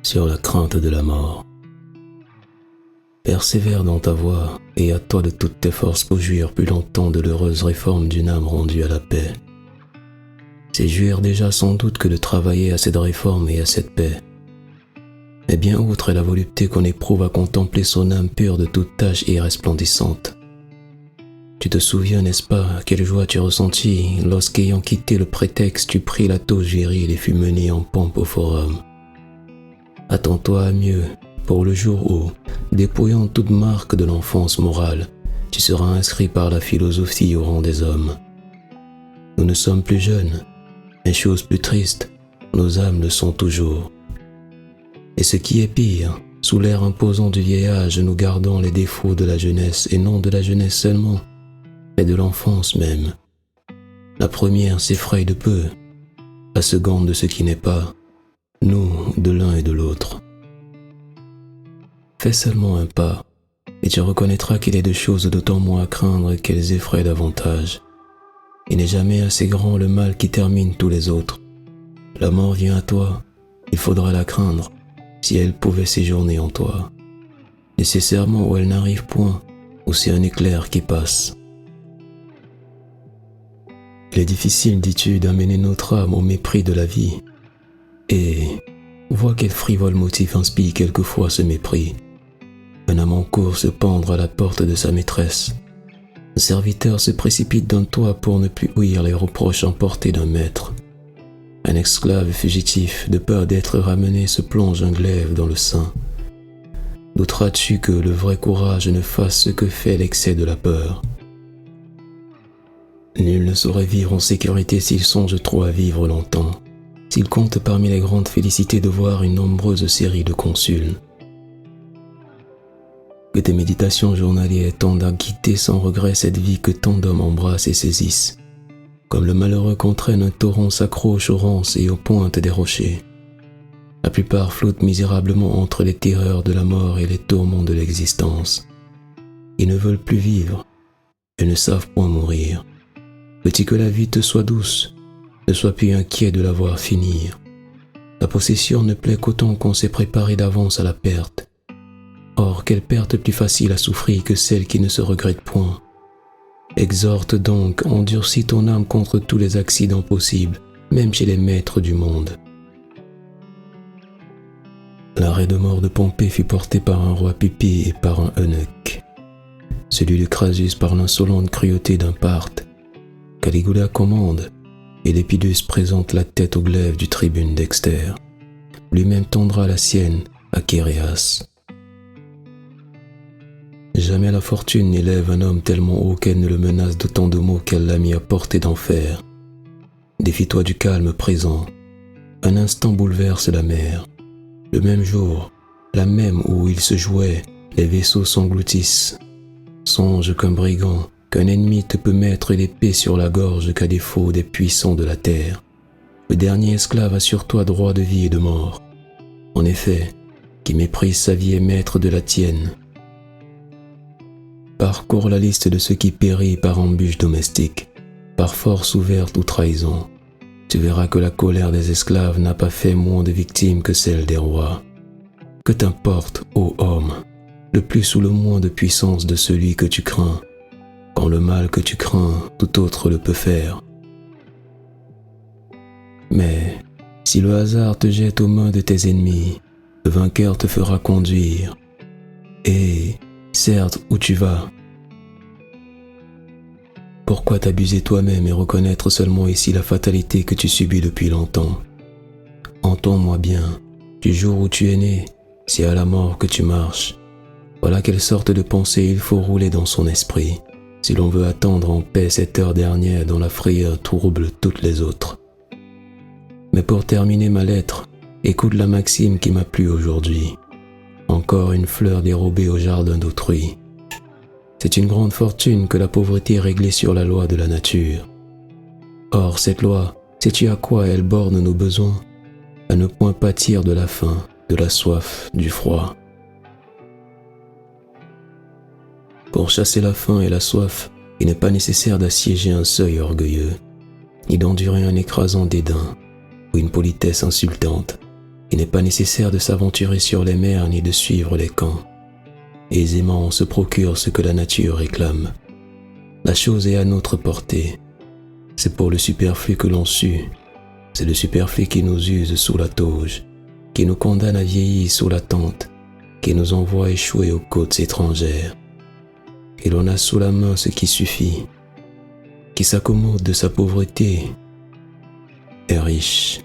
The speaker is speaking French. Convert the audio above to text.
sur la crainte de la mort. Persévère dans ta voie et à toi de toutes tes forces pour jouir plus longtemps de l'heureuse réforme d'une âme rendue à la paix. C'est jouir déjà sans doute que de travailler à cette réforme et à cette paix. Mais bien outre est la volupté qu'on éprouve à contempler son âme pure de toute tache et resplendissante. Tu te souviens, n'est-ce pas, quelle joie tu ressentis lorsqu'ayant quitté le prétexte, tu pris la toge virile et fus mené en pompe au forum. Attends-toi à mieux pour le jour où, dépouillant toute marque de l'enfance morale, tu seras inscrit par la philosophie au rang des hommes. Nous ne sommes plus jeunes, mais chose plus triste, nos âmes le sont toujours. Et ce qui est pire, sous l'air imposant du vieillage, nous gardons les défauts de la jeunesse, et non de la jeunesse seulement, mais de l'enfance même. La première s'effraie de peu, la seconde de ce qui n'est pas, nous de l'un et de l'autre. Fais seulement un pas, et tu reconnaîtras qu'il est de choses d'autant moins à craindre qu'elles effraient davantage. Il n'est jamais assez grand le mal qui termine tous les autres. La mort vient à toi, il faudra la craindre, si elle pouvait séjourner en toi. Nécessairement où elle n'arrive point, ou c'est un éclair qui passe. Il est difficile, dis-tu, d'amener notre âme au mépris de la vie. Et vois quel frivole motif inspire quelquefois ce mépris. Un amant court se pendre à la porte de sa maîtresse. Un serviteur se précipite d'un toit pour ne plus ouïr les reproches emportés d'un maître. Un esclave fugitif, de peur d'être ramené, se plonge un glaive dans le sein. Douteras-tu que le vrai courage ne fasse ce que fait l'excès de la peur? Nul ne saurait vivre en sécurité s'il songe trop à vivre longtemps, s'il compte parmi les grandes félicités de voir une nombreuse série de consuls. Que tes méditations journalières tendent à quitter sans regret cette vie que tant d'hommes embrassent et saisissent. Comme le malheureux qu'entraîne un torrent s'accroche aux ronces et aux pointes des rochers. La plupart flottent misérablement entre les terreurs de la mort et les tourments de l'existence. Ils ne veulent plus vivre, et ne savent point mourir. Veux-tu que la vie te soit douce, ne sois plus inquiet de la voir finir. La possession ne plaît qu'autant qu'on s'est préparé d'avance à la perte. Or, quelle perte plus facile à souffrir que celle qui ne se regrette point. Exhorte donc, endurcis ton âme contre tous les accidents possibles, même chez les maîtres du monde. L'arrêt de mort de Pompée fut porté par un roi Pipi et par un eunuque. Celui de Crassus par l'insolente cruauté d'un Parthe. Caligula commande, et Lepidus présente la tête au glaive du tribune Dexter. Lui-même tendra la sienne à Chéréas. Jamais la fortune n'élève un homme tellement haut qu'elle ne le menace d'autant de maux qu'elle l'a mis à portée d'enfer. Défie-toi du calme présent. Un instant bouleverse la mer. Le même jour, la même où il se jouait, les vaisseaux s'engloutissent. Songe qu'un brigand, qu'un ennemi te peut mettre l'épée sur la gorge qu'à défaut des puissants de la terre. Le dernier esclave a sur toi droit de vie et de mort. En effet, qui méprise sa vie est maître de la tienne. Parcours la liste de ceux qui périssent par embûche domestique, par force ouverte ou trahison. Tu verras que la colère des esclaves n'a pas fait moins de victimes que celle des rois. Que t'importe, ô homme, le plus ou le moins de puissance de celui que tu crains, quand le mal que tu crains, tout autre le peut faire. Mais si le hasard te jette aux mains de tes ennemis, le vainqueur te fera conduire. Et certes, où tu vas? Pourquoi t'abuser toi-même et reconnaître seulement ici la fatalité que tu subis depuis longtemps? Entends-moi bien, du jour où tu es né, c'est à la mort que tu marches. Voilà quelle sorte de pensée il faut rouler dans son esprit, si l'on veut attendre en paix cette heure dernière dont la frayeur trouble toutes les autres. Mais pour terminer ma lettre, écoute la maxime qui m'a plu aujourd'hui. Encore une fleur dérobée au jardin d'autrui. C'est une grande fortune que la pauvreté réglée sur la loi de la nature. Or, cette loi, sais-tu à quoi elle borne nos besoins? À ne point pâtir de la faim, de la soif, du froid. Pour chasser la faim et la soif, il n'est pas nécessaire d'assiéger un seuil orgueilleux, ni d'endurer un écrasant dédain ou une politesse insultante. Il n'est pas nécessaire de s'aventurer sur les mers ni de suivre les camps. Aisément on se procure ce que la nature réclame. La chose est à notre portée. C'est pour le superflu que l'on sue. C'est le superflu qui nous use sous la tauge, qui nous condamne à vieillir sous la tente, qui nous envoie échouer aux côtes étrangères. Et l'on a sous la main ce qui suffit, qui s'accommode de sa pauvreté, est riche.